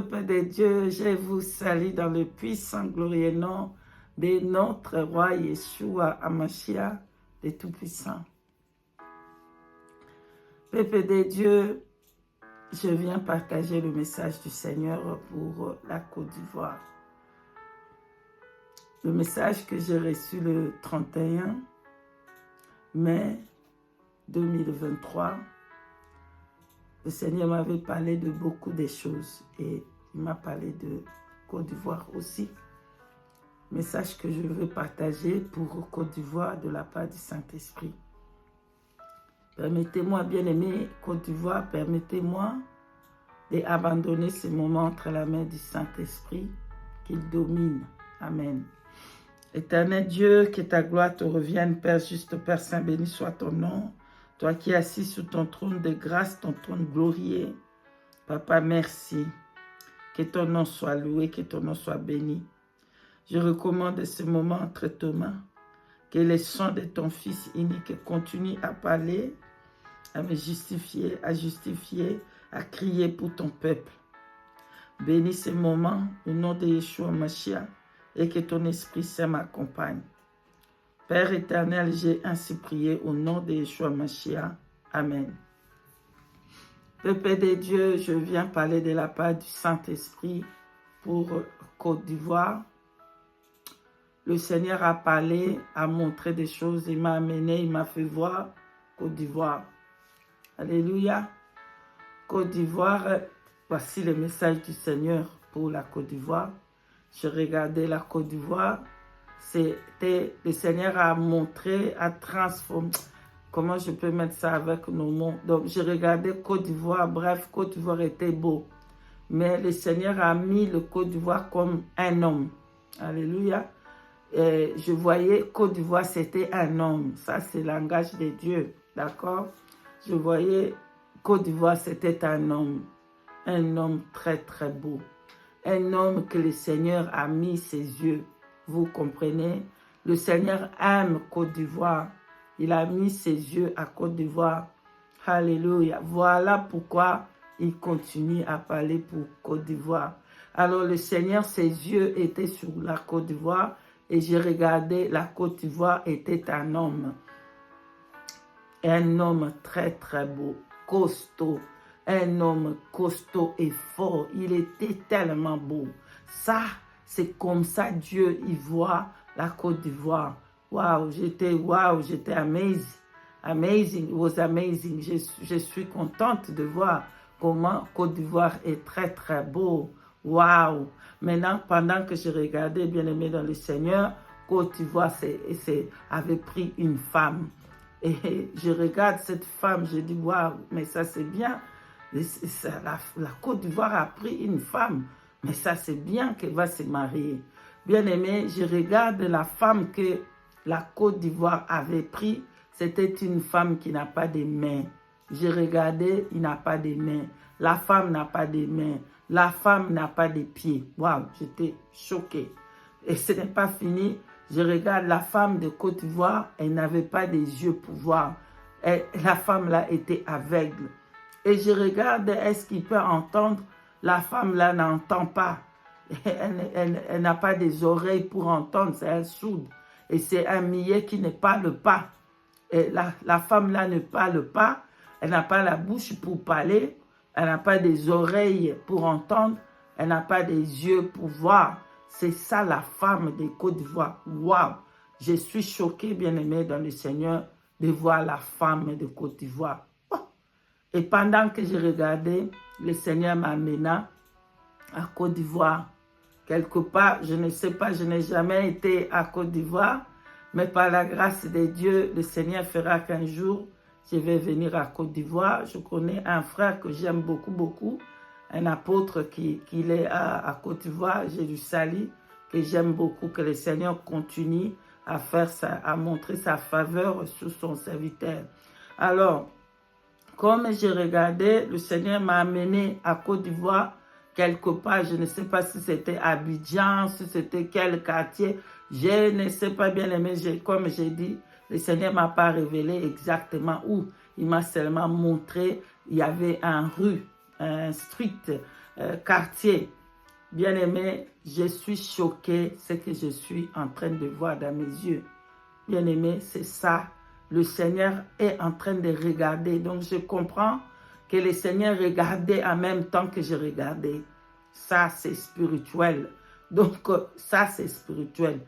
peuple de Dieu, je vous salue dans le puissant, glorieux nom de notre roi Yeshua Hamashiach, de Tout-Puissant. Peuple de Dieu, je viens partager le message du Seigneur pour la Côte d'Ivoire. Le message que j'ai reçu le 31 mai 2023, le Seigneur m'avait parlé de beaucoup de choses et il m'a parlé de Côte d'Ivoire aussi. Message que je veux partager pour Côte d'Ivoire de la part du Saint-Esprit. Permettez-moi, bien-aimé Côte d'Ivoire, permettez-moi d'abandonner ce moment entre la main du Saint-Esprit qu'il domine. Amen. Éternel Dieu, que ta gloire te revienne, Père juste, Père Saint, béni soit ton nom. Toi qui es assis sur ton trône de grâce, ton trône glorieux. Papa, merci. Que ton nom soit loué, que ton nom soit béni. Je recommande ce moment entre tes mains. Que le son de ton Fils unique continue à parler, à me justifier, à crier pour ton peuple. Bénis ce moment au nom de Yeshua Mashiach et que ton Esprit Saint m'accompagne. Père éternel, j'ai ainsi prié au nom de Yeshua Mashiach. Amen. Peuple de Dieu, je viens parler de la part du Saint-Esprit pour Côte d'Ivoire. Le Seigneur a parlé, a montré des choses, il m'a amené, il m'a fait voir Côte d'Ivoire. Alléluia. Côte d'Ivoire, voici le message du Seigneur pour la Côte d'Ivoire. Je regardais la Côte d'Ivoire. C'était, le Seigneur a montré, a transformé. Comment je peux mettre ça avec nos mots? Donc, je regardais Côte d'Ivoire. Bref, Côte d'Ivoire était beau. Mais le Seigneur a mis le Côte d'Ivoire comme un homme. Alléluia. Et je voyais Côte d'Ivoire, c'était un homme. Ça, c'est le langage de Dieu. D'accord? Je voyais Côte d'Ivoire, c'était un homme. Un homme très, très beau. Un homme que le Seigneur a mis ses yeux. Vous comprenez? Le Seigneur aime Côte d'Ivoire. Il a mis ses yeux à Côte d'Ivoire. Alléluia. Voilà pourquoi il continue à parler pour Côte d'Ivoire. Alors le Seigneur, ses yeux étaient sur la Côte d'Ivoire et j'ai regardé, la Côte d'Ivoire était un homme. Un homme très très beau, costaud. Un homme costaud et fort. Il était tellement beau. Ça, c'est comme ça Dieu y voit la Côte d'Ivoire. Waouh, j'étais amazing. Amazing, it was amazing. Je suis contente de voir comment Côte d'Ivoire est très très beau. Waouh. Maintenant, pendant que je regardais, bien aimé dans le Seigneur, Côte d'Ivoire avait pris une femme. Et je regarde cette femme, je dis waouh, mais ça c'est bien. La Côte d'Ivoire a pris une femme. Mais ça, c'est bien qu'elle va se marier. Bien aimé, je regarde la femme que la Côte d'Ivoire avait pris. C'était une femme qui n'a pas de mains. J'ai regardé, il n'a pas de mains. La femme n'a pas de mains. La femme n'a pas de pieds. Waouh, j'étais choquée. Et ce n'est pas fini. Je regarde la femme de Côte d'Ivoire, elle n'avait pas des yeux pour voir. La femme là était aveugle. Et je regarde, est-ce qu'il peut entendre? La femme là n'entend pas. Elle n'a pas des oreilles pour entendre, c'est un sourde. Et c'est un millet qui ne parle pas. Et la femme là ne parle pas. Elle n'a pas la bouche pour parler. Elle n'a pas des oreilles pour entendre. Elle n'a pas des yeux pour voir. C'est ça la femme de Côte d'Ivoire. Waouh! Je suis choquée, bien-aimée dans le Seigneur, de voir la femme de Côte d'Ivoire. Et pendant que je regardais, le Seigneur m'amena à Côte d'Ivoire. Quelque part, je ne sais pas, je n'ai jamais été à Côte d'Ivoire, mais par la grâce de Dieu, le Seigneur fera qu'un jour, je vais venir à Côte d'Ivoire. Je connais un frère que j'aime beaucoup, beaucoup, un apôtre qui est à Côte d'Ivoire. Je lui salue, que j'aime beaucoup, que le Seigneur continue à faire ça, à montrer sa faveur sur son serviteur. Alors, comme j'ai regardé, le Seigneur m'a amené à Côte d'Ivoire, quelque part, je ne sais pas si c'était Abidjan, si c'était quel quartier, je ne sais pas bien aimé, comme j'ai dit, le Seigneur ne m'a pas révélé exactement où. Il m'a seulement montré, il y avait un rue, un street, quartier. Bien-aimé, je suis choqué, ce que je suis en train de voir dans mes yeux. Bien-aimé, c'est ça. Le Seigneur est en train de regarder. Donc, je comprends que le Seigneur regardait en même temps que je regardais. Ça, c'est spirituel. Donc, ça, c'est spirituel.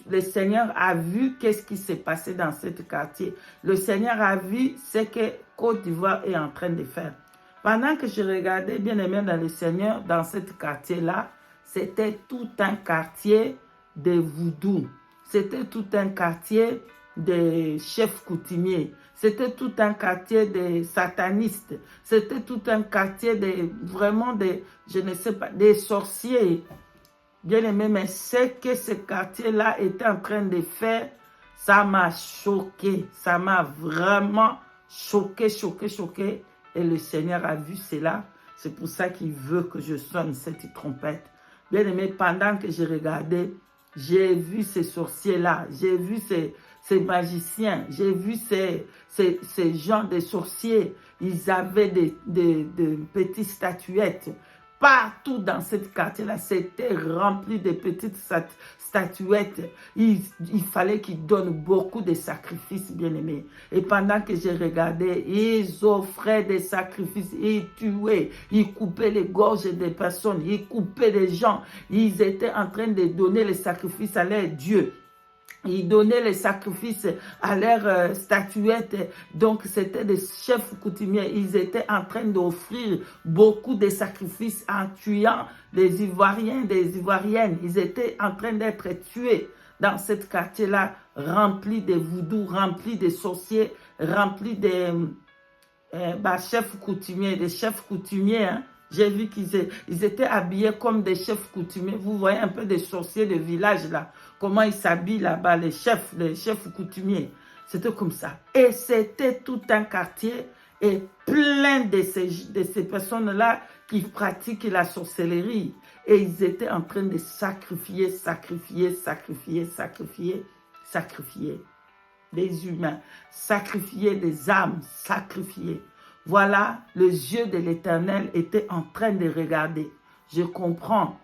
Le Seigneur a vu qu'est-ce qui s'est passé dans ce quartier. Le Seigneur a vu ce que Côte d'Ivoire est en train de faire. Pendant que je regardais, bien aimé dans le Seigneur, dans ce quartier-là, c'était tout un quartier de voodoo. C'était tout un quartier de chefs coutumiers. C'était tout un quartier de satanistes. C'était tout un quartier de vraiment de, je ne sais pas, des sorciers. Bien aimé, mais ce que ce quartier-là était en train de faire, ça m'a choqué. Ça m'a vraiment choqué. Et le Seigneur a vu cela. C'est pour ça qu'il veut que je sonne cette trompette. Bien aimé, pendant que je regardais, j'ai vu ces sorciers-là. J'ai vu ces magiciens. J'ai vu ces gens de sorciers. Ils avaient des petites statuettes. Partout dans ce quartier-là, c'était rempli de petites statuettes. Il fallait qu'ils donnent beaucoup de sacrifices, bien-aimés. Et pendant que je regardais, ils offraient des sacrifices, ils tuaient, ils coupaient les gorges des personnes, ils coupaient des gens. Ils étaient en train de donner les sacrifices à leur Dieu. Ils donnaient les sacrifices à leurs statuettes. Donc, c'était des chefs coutumiers. Ils étaient en train d'offrir beaucoup de sacrifices en tuant des Ivoiriens, des Ivoiriennes. Ils étaient en train d'être tués dans ce quartier-là, rempli de voodoo, rempli de sorciers, rempli de chefs coutumiers, des chefs coutumiers, hein. J'ai vu qu'ils étaient habillés comme des chefs coutumiers. Vous voyez un peu des sorciers de village là. Comment ils s'habillent là-bas, les chefs coutumiers. C'était comme ça. Et c'était tout un quartier et plein de ces personnes-là qui pratiquent la sorcellerie. Et ils étaient en train de sacrifier des humains, sacrifier des âmes, sacrifier. Voilà, les yeux de l'Éternel étaient en train de regarder. Je comprends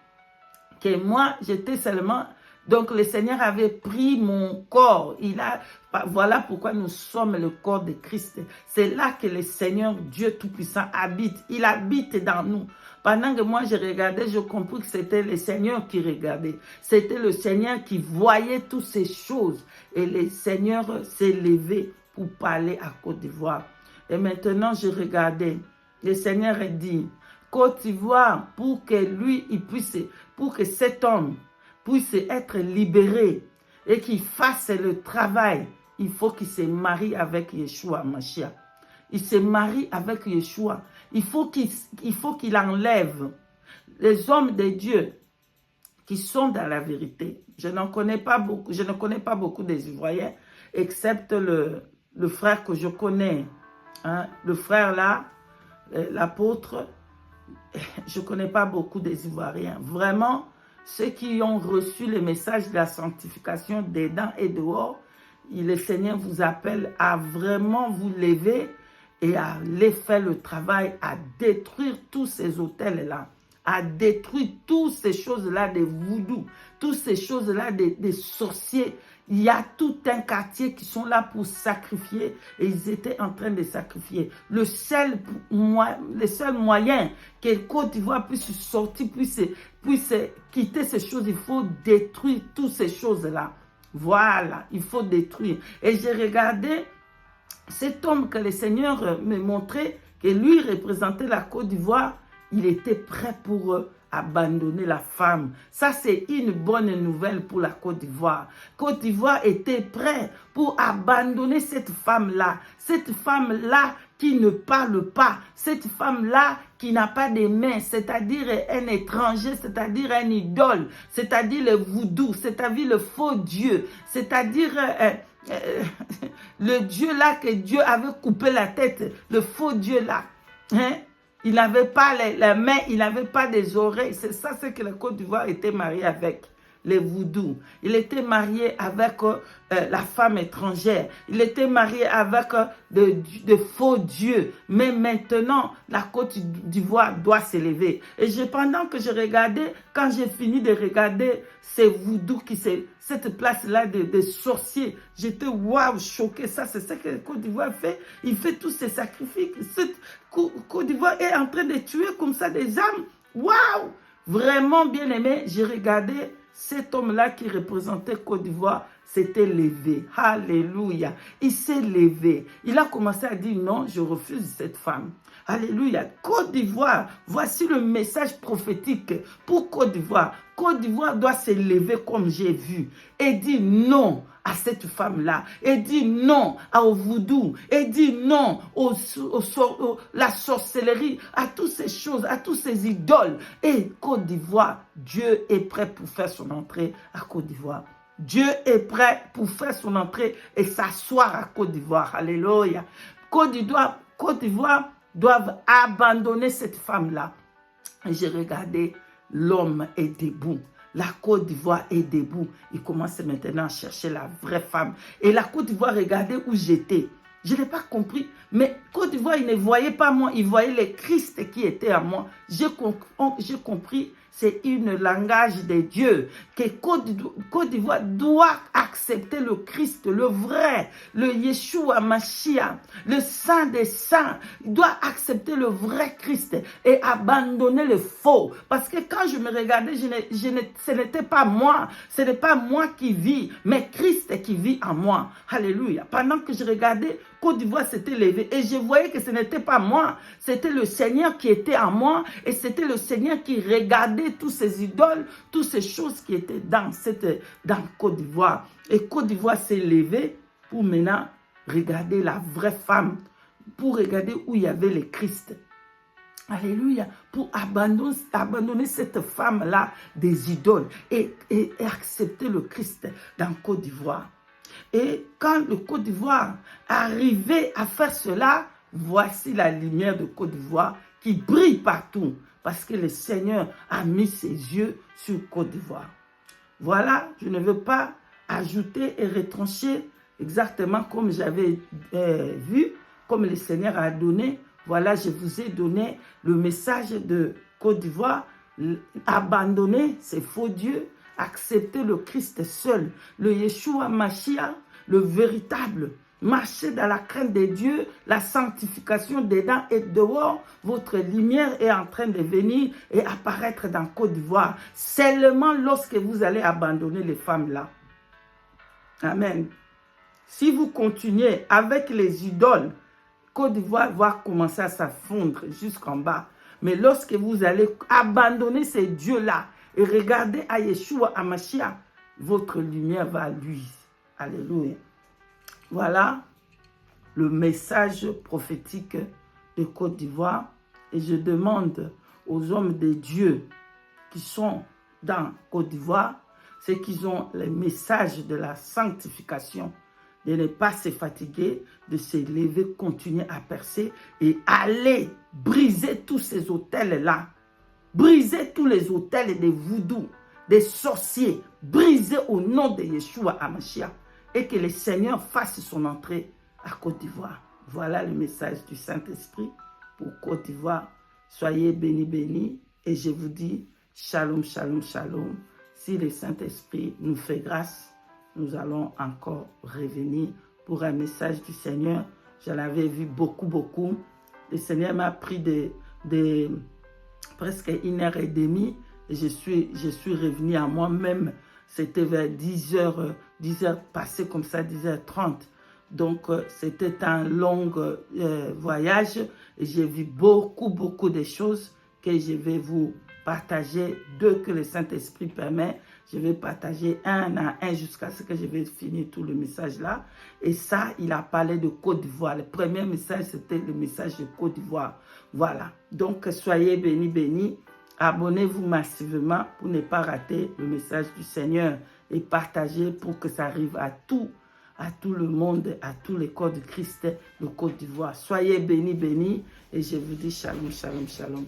que moi, j'étais seulement... Donc, le Seigneur avait pris mon corps. Voilà pourquoi nous sommes le corps de Christ. C'est là que le Seigneur, Dieu Tout-Puissant, habite. Il habite dans nous. Pendant que moi, je regardais, je compris que c'était le Seigneur qui regardait. C'était le Seigneur qui voyait toutes ces choses. Et le Seigneur s'est levé pour parler à Côte d'Ivoire. Et maintenant, je regardais. Le Seigneur a dit, Côte d'Ivoire, pour que cet homme puisse être libéré et qu'il fasse le travail, il faut qu'il se marie avec Yeshua Mashiach. Il se marie avec Yeshua. Il faut qu'il enlève les hommes de Dieu qui sont dans la vérité. Je ne connais pas beaucoup des Ivoiriens, excepte le frère que je connais. Hein, le frère là, l'apôtre, je ne connais pas beaucoup des Ivoiriens. Vraiment, ceux qui ont reçu le message de la sanctification dedans et dehors, le Seigneur vous appelle à vraiment vous lever et à aller faire le travail, à détruire tous ces hôtels-là, à détruire toutes ces choses-là des voodoo, toutes ces choses-là des sorciers. Il y a tout un quartier qui sont là pour sacrifier et ils étaient en train de sacrifier. Le seul moyen que Côte d'Ivoire puisse sortir, puisse quitter ces choses, il faut détruire toutes ces choses-là. Voilà, il faut détruire. Et j'ai regardé cet homme que le Seigneur me montrait, que lui représentait la Côte d'Ivoire, il était prêt pour abandonner la femme. Ça, c'est une bonne nouvelle pour la Côte d'Ivoire. Côte d'Ivoire était prêt pour abandonner cette femme-là. Cette femme-là qui ne parle pas. Cette femme-là qui n'a pas de mains. C'est-à-dire un étranger, c'est-à-dire un idole. C'est-à-dire le voodoo, c'est-à-dire le faux Dieu. C'est-à-dire... le Dieu là que Dieu avait coupé la tête. Le faux Dieu là. Hein? Il n'avait pas les mains, il n'avait pas des oreilles. C'est ça ce que la Côte d'Ivoire était mariée avec. les voodoo. Il était marié avec la femme étrangère. Il était marié avec de faux dieux. Mais maintenant, la Côte d'Ivoire doit s'élever. Et pendant que je regardais, quand j'ai fini de regarder ces voodoo, cette place-là de sorciers, j'étais waouh, choqué. Ça, c'est ce que la Côte d'Ivoire fait. Il fait tous ces sacrifices. Cette Côte d'Ivoire est en train de tuer comme ça des âmes. Waouh! Vraiment bien aimé, j'ai regardé cet homme-là qui représentait Côte d'Ivoire, s'était levé. Alléluia. Il s'est levé. Il a commencé à dire non, je refuse cette femme. Alléluia. Côte d'Ivoire, voici le message prophétique pour Côte d'Ivoire. Côte d'Ivoire doit se lever comme j'ai vu et dire non à cette femme-là, et dire non au voodoo, et dire non la sorcellerie, à toutes ces choses, à toutes ces idoles. Et Côte d'Ivoire, Dieu est prêt pour faire son entrée à Côte d'Ivoire. Dieu est prêt pour faire son entrée et s'asseoir à Côte d'Ivoire. Alléluia. Côte d'Ivoire doivent abandonner cette femme-là. Et j'ai regardé, l'homme est debout. La Côte d'Ivoire est debout. Il commence maintenant à chercher la vraie femme. Et la Côte d'Ivoire regardait où j'étais. Je n'ai pas compris. Mais Côte d'Ivoire, il ne voyait pas moi. Il voyait le Christ qui était à moi. J'ai compris. C'est un langage de Dieu que Côte d'Ivoire doit accepter le Christ, le vrai, le Yeshua Mashiach, le Saint des Saints. Il doit accepter le vrai Christ et abandonner le faux. Parce que quand je me regardais, ce n'était pas moi. Ce n'est pas moi qui vis, mais Christ qui vit en moi. Alléluia. Pendant que je regardais, Côte d'Ivoire s'était levée et je voyais que ce n'était pas moi. C'était le Seigneur qui était en moi et c'était le Seigneur qui regardait tous ces idoles, toutes ces choses qui étaient dans Côte d'Ivoire. Et Côte d'Ivoire s'est levée pour maintenant regarder la vraie femme, pour regarder où il y avait le Christ. Alléluia, pour abandonner cette femme-là des idoles et accepter le Christ dans Côte d'Ivoire. Et quand le Côte d'Ivoire arrivait à faire cela, voici la lumière de Côte d'Ivoire qui brille partout parce que le Seigneur a mis ses yeux sur Côte d'Ivoire. Voilà, je ne veux pas ajouter et retrancher exactement comme j'avais vu, comme le Seigneur a donné. Voilà, je vous ai donné le message de Côte d'Ivoire, abandonner ces faux dieux, accepter le Christ seul, le Yeshua Mashiach, le véritable. Marchez dans la crainte de Dieu, la sanctification dedans et dehors. Votre lumière est en train de venir et apparaître dans Côte d'Ivoire. Seulement lorsque vous allez abandonner les femmes là. Amen. Si vous continuez avec les idoles, Côte d'Ivoire va commencer à s'affondre jusqu'en bas. Mais lorsque vous allez abandonner ces dieux-là et regarder à Yeshua, à Mashiach, votre lumière va luire. Alléluia. Voilà le message prophétique de Côte d'Ivoire. Et je demande aux hommes de Dieu qui sont dans Côte d'Ivoire, c'est qu'ils ont le message de la sanctification, de ne pas se fatiguer, de se lever, continuer à percer et aller briser tous ces autels-là. Briser tous les autels des voodoo, des sorciers. Briser au nom de Yeshua HaMashiach. Et que le Seigneur fasse son entrée à Côte d'Ivoire. Voilà le message du Saint-Esprit pour Côte d'Ivoire. Soyez bénis, bénis. Et je vous dis, shalom, shalom, shalom. Si le Saint-Esprit nous fait grâce, nous allons encore revenir pour un message du Seigneur. J'en avais vu beaucoup, beaucoup. Le Seigneur m'a pris presque 1h30 et je suis revenu à moi-même. C'était vers 10h passé comme ça, 10h30. Donc, c'était un long voyage et j'ai vu beaucoup, beaucoup de choses que je vais vous partager. Dès que le Saint-Esprit permet, je vais partager un à un jusqu'à ce que je vais finir tout le message là. Et ça, il a parlé de Côte d'Ivoire. Le premier message, c'était le message de Côte d'Ivoire. Voilà. Donc, soyez bénis, bénis. Abonnez-vous massivement pour ne pas rater le message du Seigneur et partagez pour que ça arrive à tout le monde, à tous les corps de Christ de Côte d'Ivoire. Soyez bénis, bénis et je vous dis shalom, shalom, shalom.